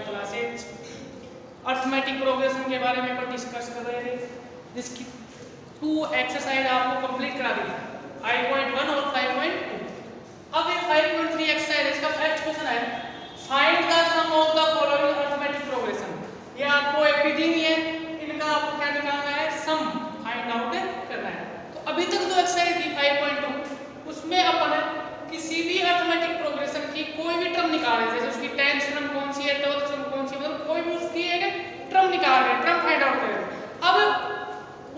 Classes arithmetic progression के बारे में अपन डिस्कस कर रहे थे, जिसकी 2 एक्सरसाइज आपको कंप्लीट करा दी 5.1 और 5.2। अब ये 5.3 एक्सरसाइज, इसका फर्स्ट क्वेश्चन है find the sum of the following arithmetic progression. ये आपको एक विधि नहीं है, इनका आपको क्या निकालना है, सम फाइंड आउट करना है। तो अभी तक जो एक्सरसाइज थी 5.2 उसमें अपन किसी भी अर्थमेटिक प्रोग्रेशन की कोई भी टर्म निकाल रहे, जैसे उसकी 10th टर्म कौन सी है, 12th टर्म कौन सी है, मतलब कोई भी उसकी एक टर्म निकाल रहे, टर्म फाइंड आउट कर रहे। अब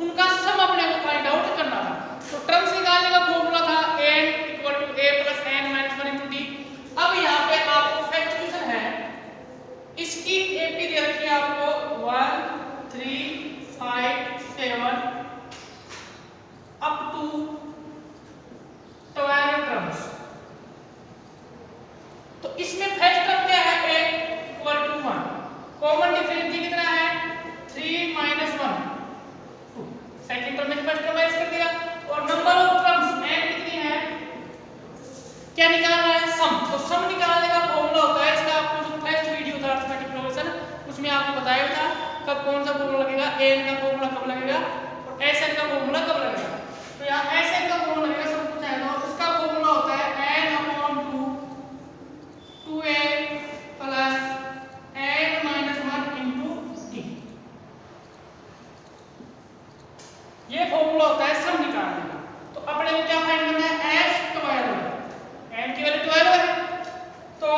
उनका सम अपने को फाइंड आउट करना था। तो टर्म्स निकालने का फॉर्मूला था n = a + n - 1 × d। अब यहाँ पे आपको फर्स्ट क्वेश्चन है, इसकी एपी दे रखी है आपको 1 3 5 7 अप टू 12 टर्म्स। तो इसमें फर्स्ट टर्म क्या है, a = 1, कॉमन डिफरेंस कितना है 3 - 1 2, सेकंड टर्म में फर्स्ट टर्म ऐड कर दिया। और नंबर ऑफ टर्म्स n कितनी है, क्या निकालना है, सम। तो सम निकालने का फॉर्मूला होता है, इसका आपको जो फर्स्ट वीडियो था अर्थमेटिक प्रोग्रेशन उसमें आपको बताया था कब कौन सा फॉर्मूला लगेगा, an का फॉर्मूला कब लगेगा और sn का फॉर्मूला कब लगेगा। तो यहाँ sn का फॉर्मूला लगेगा, सब कुछ है, तो उसका फॉर्मूला होता है n/2 2a + n - 1 × d। ये फॉर्मूला होता है सम निकालने का। तो अपने को क्या फाइंड करना है, s12 n की वैल्यू 12 है, तो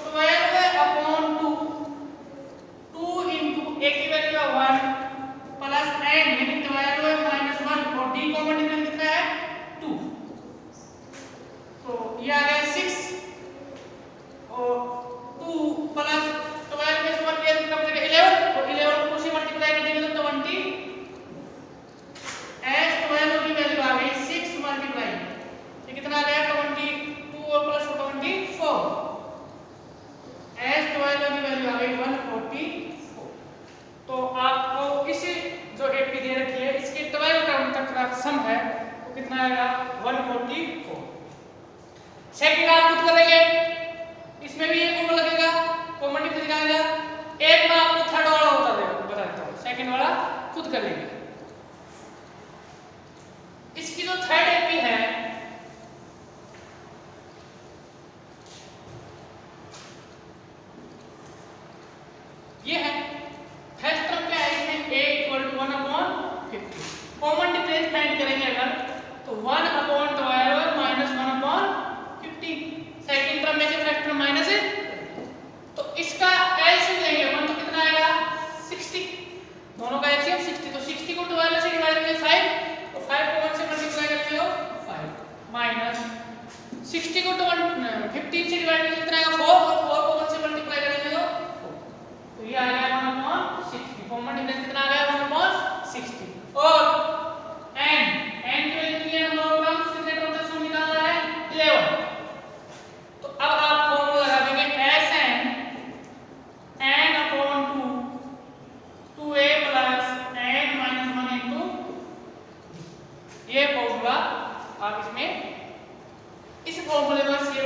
12/2 2 × a की वैल्यू है 1 + n यानी 12 - 1 और d कॉमन डिफरेंस कितना है 2, तो ये आ गया 6 और 2 + 12 में से 1 कितना बचेगा 11 और 11 को से मल्टीप्लाई कर देंगे तो 20। s12 की वैल्यू आ गई 6 मल्टीप्लाई, ये कितना आ गया 22 और प्लस 24। s12 की वैल्यू आ गई 144। तो आपको इसी जो एपी दे रखी है इसके 12 टर्म तक का सम है तो कितना आएगा 144। सेकंड आप खुद करेंगे, इसमें भी ये फॉर्मूला लगेगा, कॉमन डिफरेंस निकालेगा। एक मैं आपको थर्ड वाला बता देता हूं, सेकंड वाला खुद कर लेंगे। इसकी जो थर्ड एपी है ये है, फर्स्ट टर्म क्या है इसमें a = 1/50। कॉमन डिफरेंस फाइंड करेंगे अगर तो 1/12 - 1/50। सेकंड टर्म में से फर्स्ट टर्म माइनस है, तो इसका एलसीएम लेंगे अपन तो कितना आएगा 60, दोनों का एलसीएम 60। तो 60 को 12 से डिवाइड करेंगे 5, तो 5 को 1 से मल्टीप्लाई करेंगे तो 5 माइनस 60 को 15 से डिवाइड करेंगे कितना आएगा 4 और 4 को 1 से मल्टीप्लाई करेंगे तो 4। तो ये आ गया 1/60, कॉमन डिफरेंस कितना आ गया 1/60। और n की वैल्यू कितनी है, नंबर ऑफ टर्म्स कितने टर्म तक सम निकालना है 11। तो अब आप फॉर्मूला लगा देंगे sn n/2 2a + n - 1 × d। ये फॉर्मूला आप इसमें इस फॉर्मूले में ये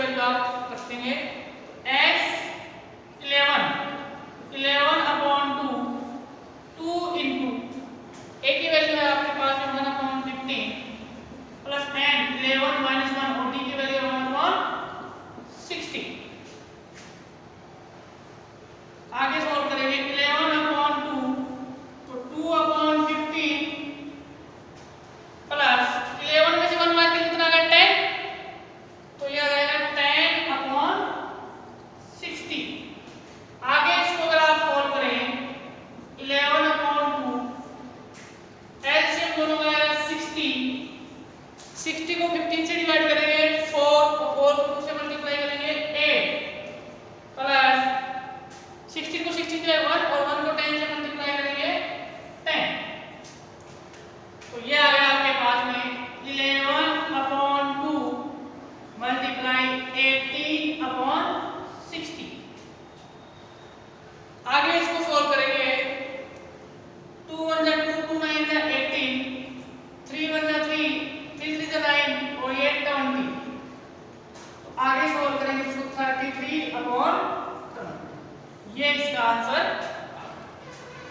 इसका आंसर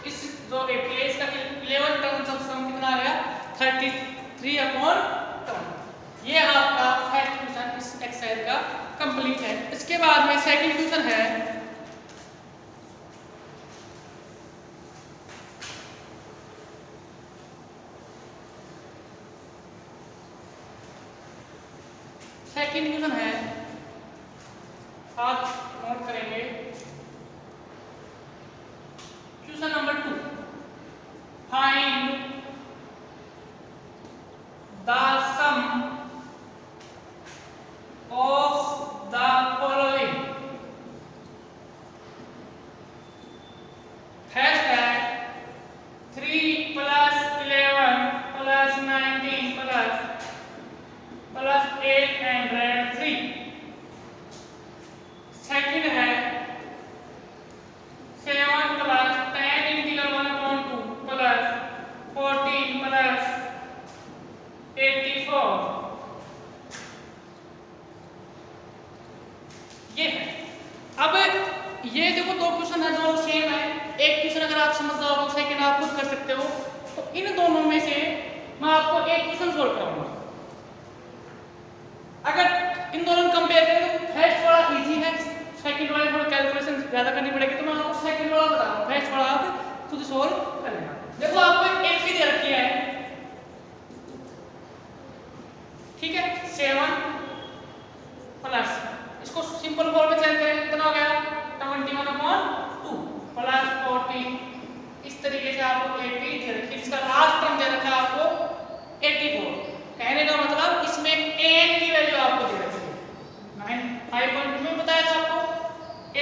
इस जो 80 है इसका 11 टर्म्स ऑफ सम कितना आ गया 33/20। ये आपका फर्स्ट क्वेश्चन इस एक्सरसाइज का कंप्लीट है। इसके बाद में सेकंड क्वेश्चन है आप नोट करेंगे question number 2। Find the sum of the following. First है 3 + 11 + 19 + 803। सेकंड है 7 + 10 इंटीग्रल 1/2 + 14 + 84। ये है। अब ये देखो दो क्वेश्चन है दोनों सेम है। एक क्वेश्चन अगर आप समझ जाओ तो सेकंड आप खुद कर सकते हो। तो इन दोनों में से मैं आपको एक क्वेश्चन सोल्व कराऊंगा। अगर इन दोनों को कंपेयर करें तो फर्स्ट वाला इजी है, सेकंड वाले थोड़ा कैलकुलेशन ज्यादा करनी पड़ेगी। तो मैं आपको सेकंड वाला बता रहा हूं, फर्स्ट वाला आप खुद सॉल्व कर लेना। देखो आपको एक भी दे रखी है, ठीक है 7 प्लस इसको सिंपल फॉर्म में चेंज करें कितना हो गया 21/2 प्लस 14। इस तरीके से आपको 80 दे रखी है, इसका लास्ट टर्म दे रखा है आपको 84। कहने का मतलब इसमें n की वैल्यू आपको दे रखी है 5.2 में बताया था आपको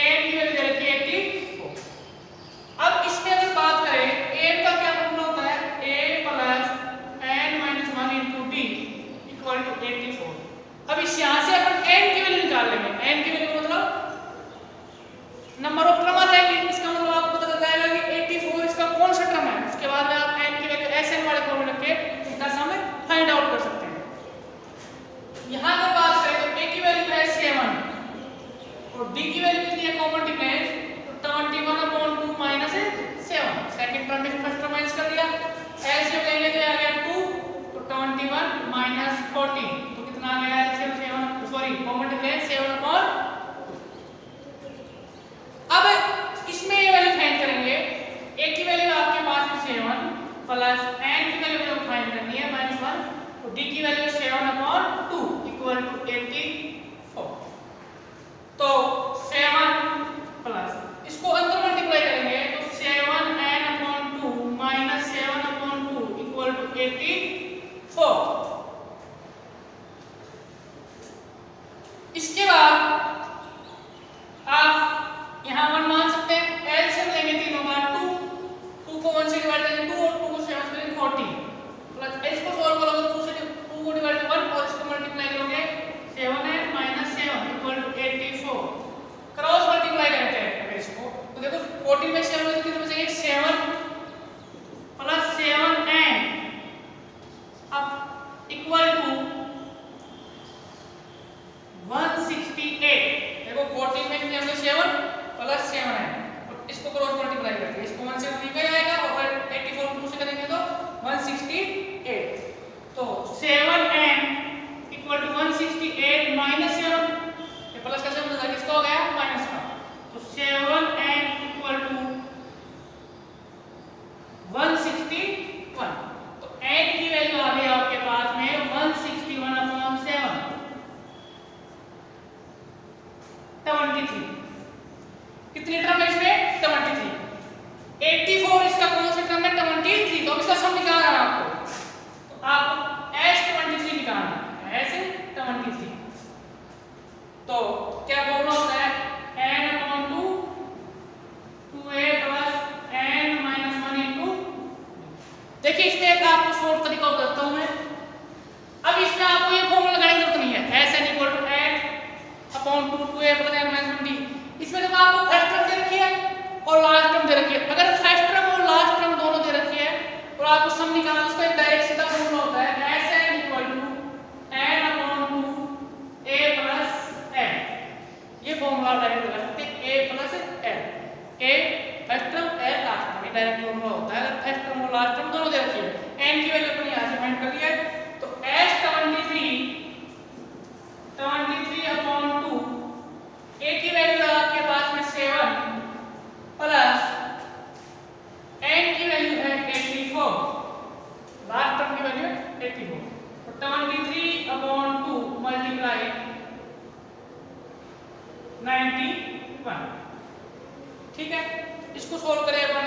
n की वैल्यू दे रखी है 84। अब इसमें अगर बात करें n का क्या फॉर्मूला होता है a + n - 1 * d = 84। अब इस यहां से अपन n की वैल्यू निकाल लेंगे। n की वैल्यू मतलब नंबर ऑफ टर्म आ जाएंगे। इसका मतलब आपको पता चल जाएगा कि 84 इसका कौन सा टर्म है। उसके बाद में आप n की वैल्यू SN वाले फॉर्मूले के इनका सम फाइंड आउट कर सकते हैं। यहां अगर बात करें तो a की वैल्यू है 7 और d की वैल्यू कितनी है कॉमन डिफरेंस तो 21/2 - 7। सेकंड टर्म में फर्स्ट टर्म माइनस कर दिया, एलसीएम लेंगे तो आ गया 2 तो 21 - 14 तो कितना आ गया एलसीएम 7 सॉरी कॉमन डिफरेंस 7/2। अब इसमें ये वैल्यू फाइंड करेंगे। a की वैल्यू आपके पास है 7 प्लस n की वैल्यू हमें फाइंड करनी है -1 तो d की वैल्यू 7/2 = 84। तो 7 प्लस इसको अंदर मल्टीप्लाई करेंगे तो 7n/2 - 7/2 = 84। इसके बाद आप यहां 1 मान सकते हैं। एलसीएम लेंगे तीनों का 2 को 1 से डिवाइड करेंगे 2 और 2 को 7 से करेंगे 40 प्लस इसको सॉल्व करोगे तो 2 को डिवाइड 1 और इसको मल्टीप्लाई करोगे 7n - 7 = 84। क्रॉस मल्टीप्लाई करते हैं इसको तो देखो 14 में 7 कितने बचेंगे 7 प्लस 7n अब इक्वल टू 168। देखो 14 में कितने होंगे 7 प्लस 7n और इसको क्रॉस मल्टीप्लाई करते हैं इसको 1 से निकल जाएगा और 84 को 2 से करेंगे तो 168। तो 7n = 168 - 7 ये प्लस का 7 था किसका हो गया माइनस का तो 7n = 161। तो n की वैल्यू आ गई आपके पास में 161/7 73। कितनी टर्म है इसमें 73। 84 इसका कौन सा टर्म है 23। तो इसका सम निकालना है आपको तो आपको S23 निकालना है S23। तो क्या फॉर्मूला होता है n/2 2a + n - 1 * देखिए इसमें एक आपको शॉर्ट तरीका बताता हूं मैं। अब इसमें आपको ये फॉर्मूला लगाने की जरूरत नहीं है Sn = 8/2 2a + n - 1 * इसमें जब आपको फर्स्ट टर्म दे रखी है और लास्ट टर्म दे रखी है। अगर फर्स्ट टर्म और लास्ट टर्म दोनों दे रखी है और आपको सम निकालना है उसका एक डायरेक्ट सीधा फॉर्मूला होता है Sn = n/2 a + n। ये फॉर्मूला डायरेक्ट लगा सकते हैं a + n। A first term A last term, ये डायरेक्ट फॉर्मूला होता है। अगर फर्स्ट टर्म और लास्ट टर्म दोनों दे रखी है, n की वैल्यू अपनी यहाँ से फाइंड कर लिया है, तो S23 अपॉन 2, a की वैल्यू आपके पास में 7 प्लस n की वैल्यू है 84, लास्ट टर्म की वैल्यू 84, तो 23 अपॉन 2 मल्टीप्लाई 91। ठीक है, इसको सोल्व करें अपन।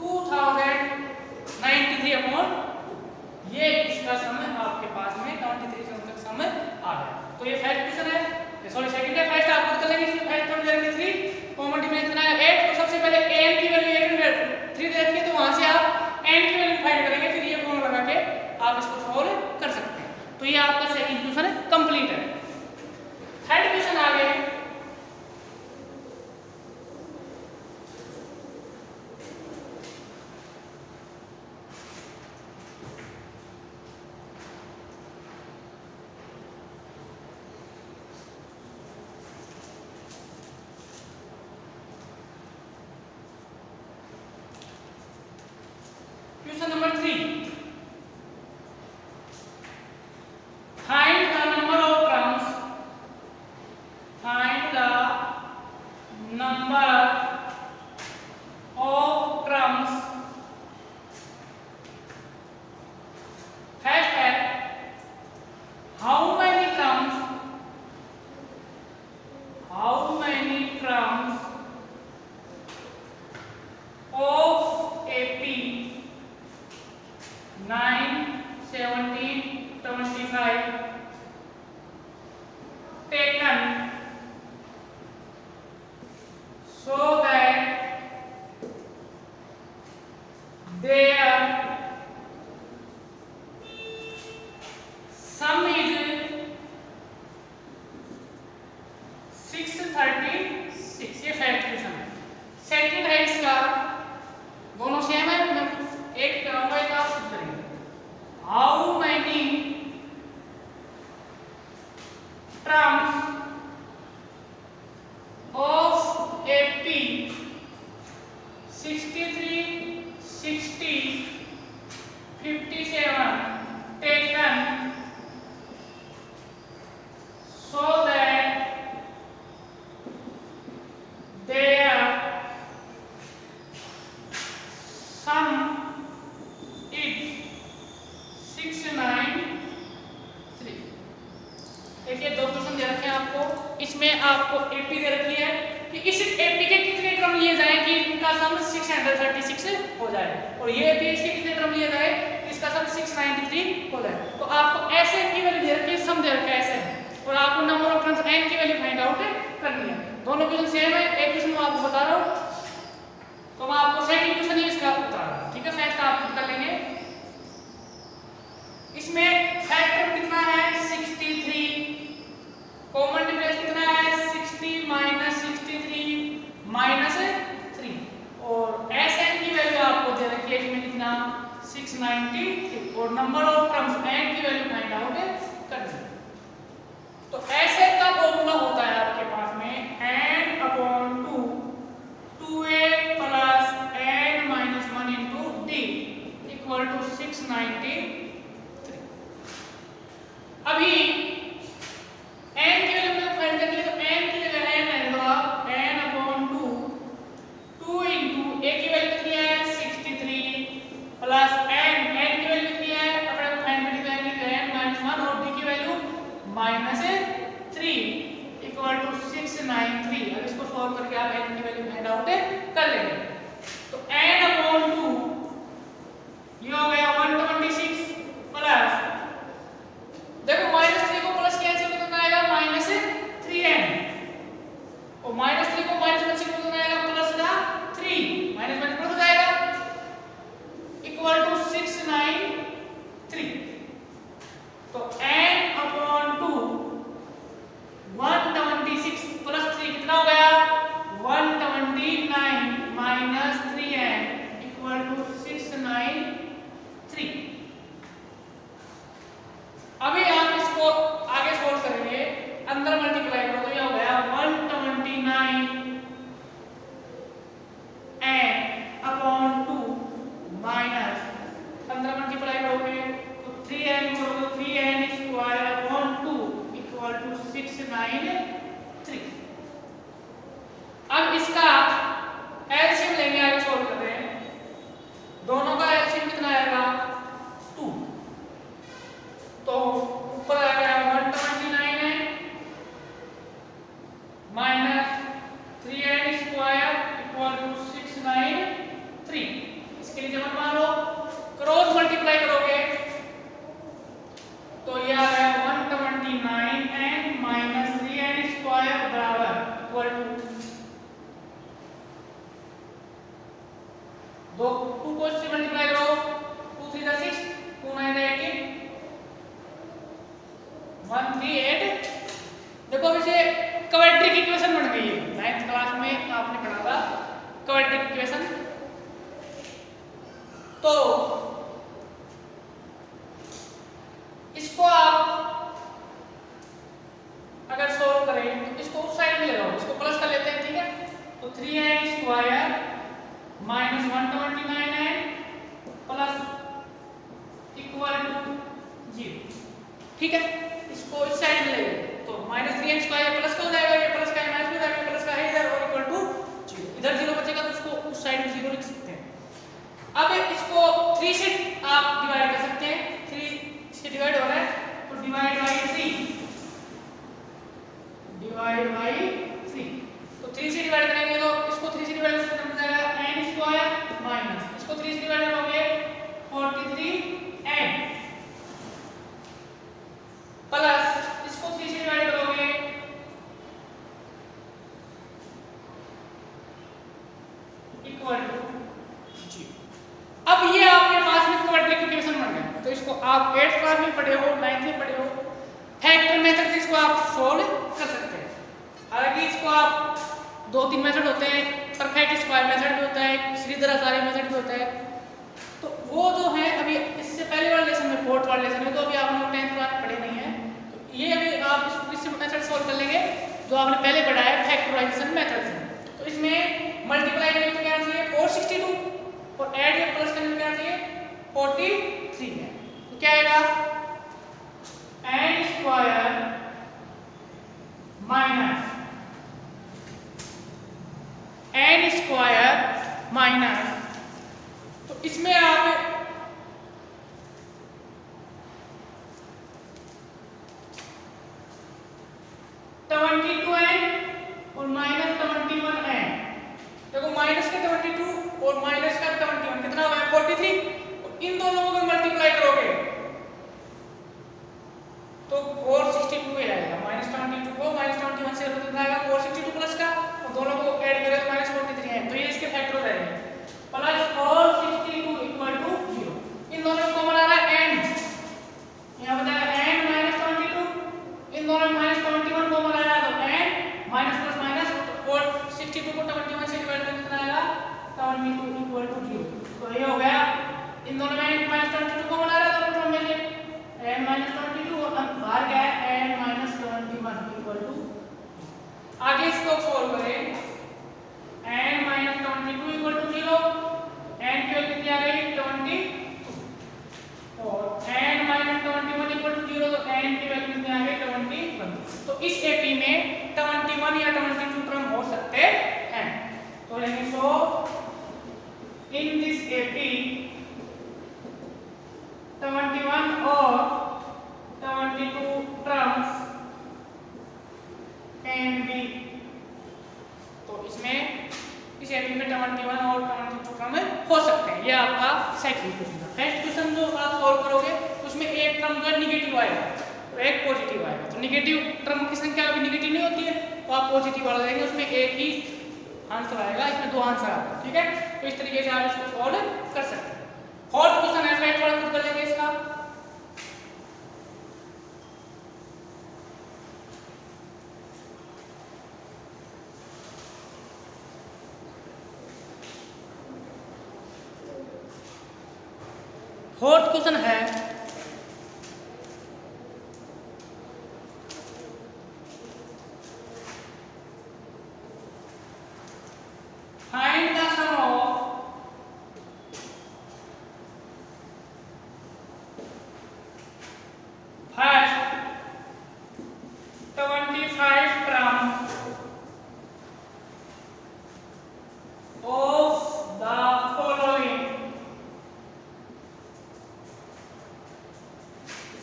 2093 अपॉन, ये इसका सम आपके पास में 23 सम तक सम आ गया। तो ये फर्स्ट क्वेश्चन है, सॉरी सेकंड है। फर्स्ट आप खुद कर लेंगे, इसमें फर्स्ट टर्म दे रखी 3, कॉमन डिफरेंस कितना है 8, तो सबसे पहले n की वैल्यू 3 दे रखी है, तो वहां से आप n की वैल्यू फाइंड करेंगे, फिर ये फॉर्मूला लगा के आप इसको सॉल्व कर सकते हैं। तो ये आपका सेकंड क्वेश्चन कंप्लीट है। थर्ड क्वेश्चन आ गया, question number 3, find the number of terms, find the number of terms, first है how many terms of AP 9, 17, 25 taken so that their sum is 636। ये फैक्ट क्वेश्चन है। Second है इसका, दोनों same है, मैं एक कराऊंगा एक आप खुद करेंगे। How many terms of AP 63, 60, 57 taken so that their sum is 693। देखिए दो क्वेश्चन दे रखे हैं आपको, इसमें आपको एपी दे रखी है कि इस एपी के कितने क्रम लिए जाए कि इनका सम 636 हो जाए, और ये एपी इसके कितने क्रम लिए जाए कि इसका सम 693 हो जाए। तो आपको ऐसे की वैल्यू दे रखी है, सम दे रखा है ऐसे, और आपको नंबर ऑफ टर्म्स n की वैल्यू फाइंड आउट करनी है। दोनों क्वेश्चन सेम है, एक क्वेश्चन मैं आपको बता रहा हूं, तो मैं आपको सेकंड क्वेश्चन ही इसका बता रहा हूं। ठीक है, फर्स्ट आप खुद कर लेंगे। इसमें फैक्टर कितना है 63, कॉमन डिफरेंस कितना है 60 माइनस 63 माइनस 3, और Sn की वैल्यू आपको दे रखी है इसमें कितना 693, और नंबर ऑफ टर्म्स n की वैल्यू फाइंड आउट करनी है। तो Sn का फॉर्मूला होता है आपके पास में n upon 2 2a plus n minus 1 into d equal to 693। अभी n की वैल्यू में फाइंड करनी है, तो n की जगह n रहने दो आप, n अपॉन 2 इंटू a की वैल्यू कितनी है 63 प्लस n की वैल्यू कितनी है अपने को फाइंड करनी है n माइनस 1 और d की वैल्यू माइनस 3 इक्वल टू 693। अब इसको सॉल्व करके आप n की वैल्यू फाइंड आउट कर लेंगे। तो n अपॉन 2 ये हो गया 126 प्लस, देखो माइनस 3 को प्लस कैंसिल कितना आएगा माइनस 3n, और माइनस 3 को माइनस में से कितना आएगा प्लस का 3, माइनस में प्लस हो जाएगा इक्वल टू 693। तो n अपॉन 2 126 प्लस 3 कितना हो गया 129 माइनस दो 2 को इससे मल्टीप्लाई करो, 2 3 जा 6, 2 9 जा 18, 138। देखो अब इसे क्वाड्रेटिक इक्वेशन बन गई है। 9th क्लास में आपने पढ़ा था क्वाड्रेटिक इक्वेशन। तो इसको आप अगर सोल्व करें तो इसको उस साइड में ले जाओ, इसको प्लस कर लेते हैं, ठीक है। तो 3n square minus 129n plus equal to 0, ठीक है। इसको इस साइड में ले गए तो माइनस 3n स्क्वायर प्लस का हो जाएगा, ये प्लस का है माइनस हो जाएगा, प्लस का है इधर और इक्वल टू 0, इधर 0 बचेगा तो उसको उस साइड में 0 लिख सकते हैं। अब इसको 3 से आप डिवाइड कर सकते हैं, 3 से डिवाइड हो रहा है तो डिवाइड बाई 3, डिवाइड बाई 3, तो 3 से डिवाइड करेंगे तो इसको 3 से डिवाइड करने पर जाएगा n स्क्वायर माइनस इसको 3 से डिवाइड करोगे 43n प्लस इसको 3 से डिवाइड करोगे इक्वल टू 0। अब ये आपके पास में क्वाड्रेटिक इक्वेशन बन गया। तो इसको आप 8th क्लास में पढ़े हो, 9th में पढ़े हो, फैक्टर मेथड से इसको आप सोल्व कर सकते हैं। हालांकि इसको आप 2-3 मेथड होते हैं, परफेक्ट स्क्वायर मेथड भी होता है, सीधे आचार्य मेथड भी होता है। तो वो जो है अभी इससे पहले वाले लेसन में, 4th वाले लेसन में तो अभी आप लोग 10th क्लास में पढ़े नहीं है। तो ये अभी आप इस मेथड सोल्व कर लेंगे जो आपने पहले पढ़ा है फैक्टराइजेशन मेथड से। तो इसमें मल्टीप्लाई करने में क्या चाहिए 462 और ऐड या प्लस करने में क्या चाहिए 43 है। तो क्या आएगा n square minus n square minus, तो इसमें आप और माइनस 21n, देखो माइनस का 22 और माइनस का 21 कितना हुआ है 43, और इन दोनों को मल्टीप्लाई करोगे तो 462 ही आएगा। माइनस 22 को माइनस 21 से कितना आएगा 462 प्लस का, और दोनों को ऐड करें तो माइनस 43 है, तो ये इसके फैक्टर हो जाएंगे। प्लस 462 इक्वल टू 0, इन दोनों को कॉमन आ रहा है n, यहाँ बताया n माइनस 22, इन दोनों में माइनस 21 कॉमन आया तो n माइनस प्लस माइनस 462 को 21 से डिवाइड करके कितना आएगा 72 इक्वल टू 0। तो ये हो गया, इन दोनों में माइनस 22 कॉमन आ रहा है दोनों में से n माइनस 22 और बाहर क्या है n माइनस 21 इक्वल टू, आगे इसको सोल्व करें n minus 22 equal to 0, n की वैल्यू कितनी आ गई 22 और n माइनस 21 इक्वल टू 0, तो n की वैल्यू कितनी आ गई 21। तो इस एपी में 21 या 22 टर्म हो सकते हैं। तो लेंगे सो इन दिस एपी 21 और 22 टर्म्स कैन बी, तो इसमें इस एपी में 21 और 22 टर्म हो सकते हैं। ये आपका सेकंड क्वेश्चन है। फर्स्ट क्वेश्चन जो आप सॉल्व करोगे उसमें एक टर्म जो है निगेटिव आएगा तो एक पॉजिटिव आएगा। तो निगेटिव टर्म की संख्या अभी निगेटिव नहीं होती है तो आप पॉजिटिव वाला लेंगे, उसमें एक ही आंसर आएगा, इसमें दो आंसर आते हैं, ठीक है। तो इस तरीके से आप इसको सॉल्व कर सकते हैं। फोर्थ क्वेश्चन है, फैक्ट वाला कर लेंगे इसका। फोर्थ क्वेश्चन है find the sum of first 25 term of the following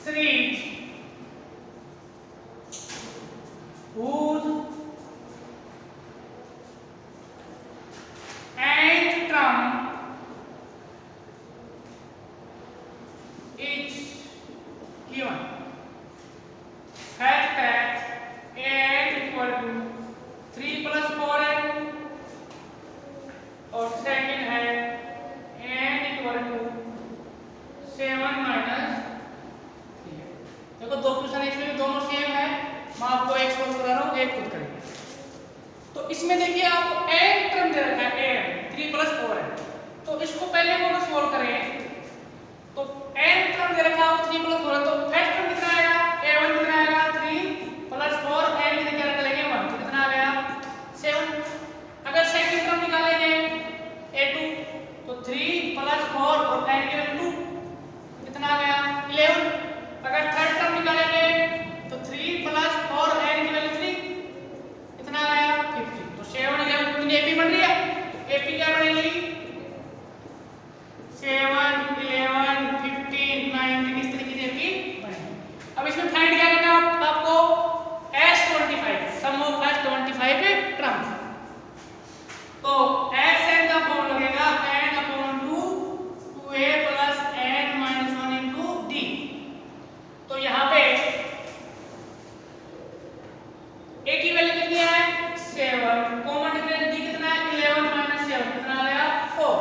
series whose nth term is given. First that n equal to 3 plus 4n और second है सॉल्व खुद करेंगे। तो इसमें देखिए आपको n टर्म दे रखा है, n 3 + 4 है, तो इसको पहले वो सॉल्व करें। तो n टर्म दे रखा है 3 + 4 है, तो फर्स्ट टर्म कितना आएगा, a1 कितना आएगा 3 + 4 n कितना क्या निकालेंगे 1, तो कितना आ गया 7। अगर सेकंड टर्म निकालेंगे a2 तो 3 + 4 और n की वैल्यू 2 कितना आ गया 11। अगर थर्ड टर्म निकालेंगे तो 3 + 4 n की वैल्यू 3 कितना आ गया 50। तो 7 11 15 एपी बन रही है। तो एपी क्या बनेगी 7 11 15 19 इस तरीके से एपी बनेगी। अब इसमें फाइंड क्या करना है आपको S25 sum of S25 terms. तो Sn का फॉर्म लगेगा n/2 2a + n - 1 * d। तो यहाँ पे a की वैल्यू कितनी है 7, कॉमन डिफरेंस d कितना है 11 - 7 कितना आ गया 4।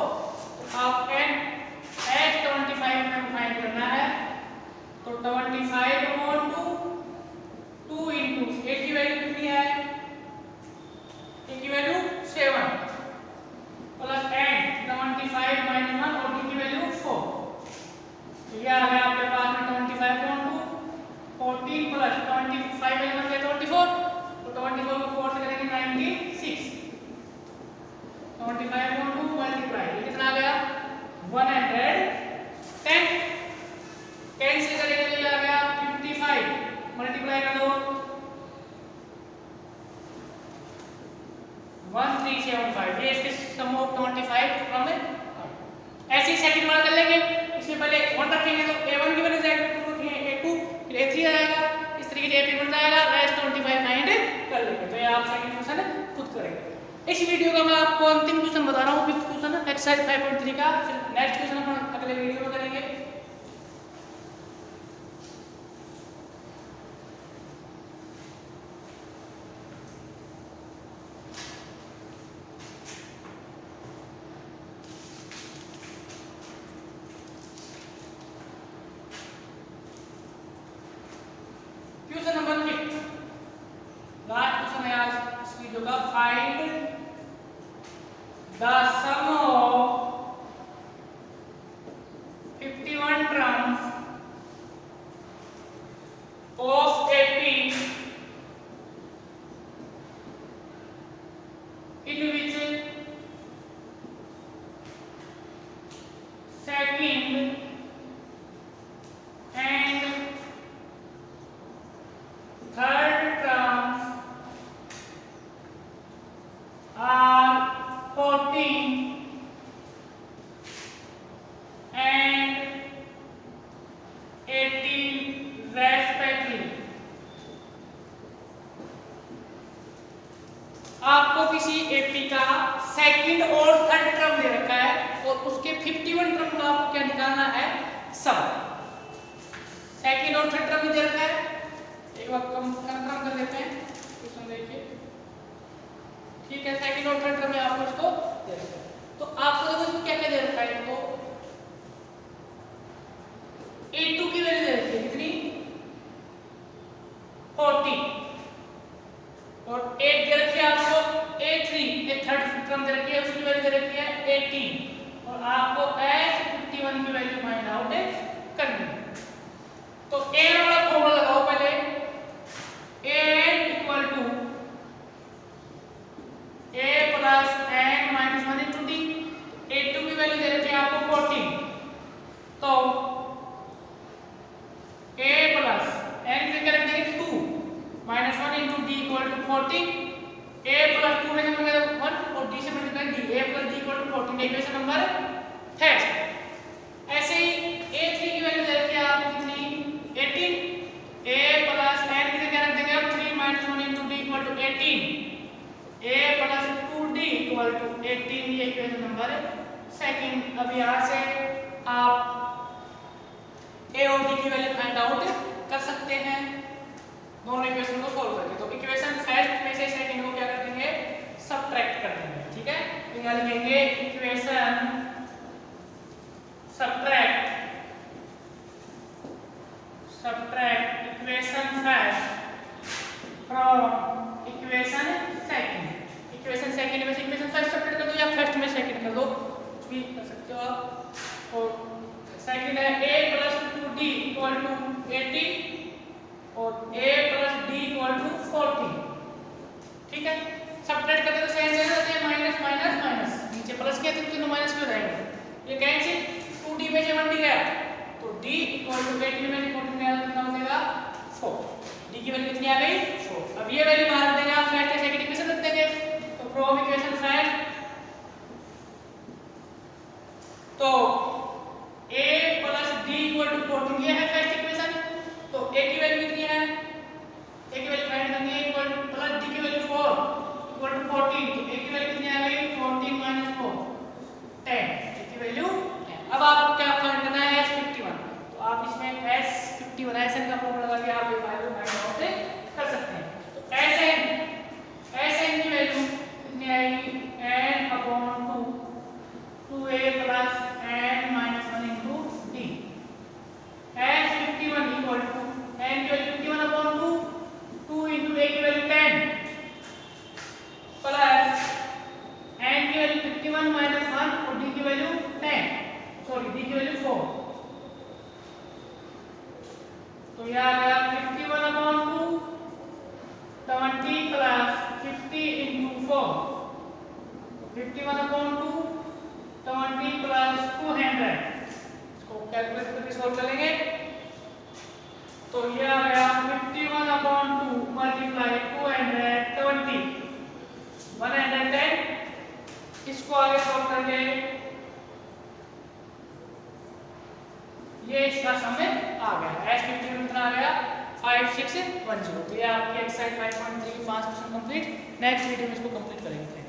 तो आप S25 में फाइंड करना है। तो 25/2 2 * a की वैल्यू कितनी है, a की वैल्यू 7 प्लस n 25 - 1 और d की वैल्यू 4। तो ये आ गया आपके पास में 25/2 14 प्लस 25 में 24। तो 24 को 4 से करेंगे 96। 25/2 मल्टीप्लाई ये कितना आ गया 110। 10 से करेंगे तो ये आ गया 55 मल्टीप्लाई कर दो 1375। ये इसके सम ऑफ 25 फ्रॉम में। ऐसे ही सेकंड वाला कर लेंगे। इसमें पहले 1 रखेंगे तो a1 की वैल्यू जाएगी, 2 रखेंगे a2 फिर a3 आएगा, इस तरीके से AP बन जाएगा। S25 फाइंड कर लेंगे। तो ये आप सेकंड क्वेश्चन खुद करेंगे। इस वीडियो का मैं आपको अंतिम क्वेश्चन बता रहा हूँ, फिफ्थ क्वेश्चन एक्सरसाइज 5.3 का। फिर नेक्स्ट क्वेश्चन हम अगले वीडियो में करेंगे। क्वेश्चन नंबर 5 लास्ट क्वेश्चन है आज इस वीडियो का। Find the sum of 51 terms of AP in which second and third terms are 14 and 18 respectively। आपको किसी AP का सेकंड और थर्ड टर्म दे रखा है और उसके 51 टर्म का आपको क्या निकालना है सम। सेकंड और थर्ड टर्म भी दे रखा है। एक बार कंफर्म कर लेते हैं क्वेश्चन देखिए। ठीक है, सेकंड और थर्ड टर्म में आपको इसको दे रखा है। तो आपको देखो इसमें क्या क्या दे रखा है। इनको a2 की वैल्यू दे रखी है कितनी 40 और a दे रखी है आपको a3 ये थर्ड टर्म दे रखी है, उसकी वैल्यू दे रखी है 18 और आपको S51 की वैल्यू फाइंड आउट करनी है। तो a वाला फॉर्मूला लगाओ पहले। an equal to a plus n minus 1 into d। a2 की वैल्यू दे रखी है आपको 14 तो a प्लस n से क्या रख देंगे 2 minus 1 into d equal to 14। a plus 2 में से मल्टीप्लाई 1 और d से multiply d। a plus d equal to 14 equation number 3। ऐसे ही a3 की वैल्यू दे रखी है आपको कितनी 18। a प्लस n की जगह रख देंगे आप 3 minus 1 into d equal to 18। a plus 2d equal to 18 ये इक्वेशन नंबर 2। अब यहाँ से आप a और d की वैल्यू फाइंड आउट कर सकते हैं दोनों इक्वेशन को सॉल्व करके। तो इक्वेशन फर्स्ट में से सेकंड को क्या कर देंगे सबट्रैक्ट कर देंगे। ठीक है, तो यहाँ लिखेंगे equation subtract equation first from equation second. Equation second में से इक्वेशन फर्स्ट सब्ट्रैक्ट कर दो या फर्स्ट में सेकंड कर दो, कुछ भी कर सकते हो आप। और सेकंड है a + 2d = 80 और a + d = 40। ठीक है, सब्ट्रैक्ट करते तो साइन चेंज हो जाते हैं, माइनस माइनस माइनस, नीचे प्लस किया तो तीनों माइनस क्यों रहेंगे। ये कैंसिल, 2d में से 1d गया तो d = 80 में से 40 में कितना हो जाएगा 4। d की वैल्यू कितनी आ गई 4। अब ये वैल्यू बाहर देंगे आप, फर्स्ट या सेकंड इक्वेशन रख देंगे, तो फ्रॉम इक्वेशन फर्स्ट तो a + d = 14 ये है फर्स्ट इक्वेशन। तो a की वैल्यू कितनी है, a की वैल्यू फाइंड करनी है प्लस d की वैल्यू 4 = 14, तो a की वैल्यू कितनी आ गई 14 - 4 10, a की वैल्यू 10। अब आपको क्या फाइंड करना है S51, तो आप इसमें S51 SN का फॉर्मूला लगा के आप ये वैल्यू फाइंड आउट कर सकते हैं। तो SN की वैल्यू कितनी आएगी n/2 2a + n - 1 * d। S51 = n की वैल्यू 51/2 2 * a की वैल्यू 10 प्लस n की वैल्यू 51 - 1 और d की वैल्यू 10, सॉरी d की वैल्यू 4। तो यह आ गया 51/2 20 प्लस 50 * 4, 51/2 20 प्लस 200। इसको कैलकुलेट करके सॉल्व करेंगे तो यह आ गया 51/2 × 220 110। इसको आगे सॉल्व करके ये इसका समय आ गया S51 कितना आ गया 5610। तो ये आपकी एक्सरसाइज 5.3 5% कंप्लीट। नेक्स्ट वीडियो में इसको कंप्लीट करेंगे।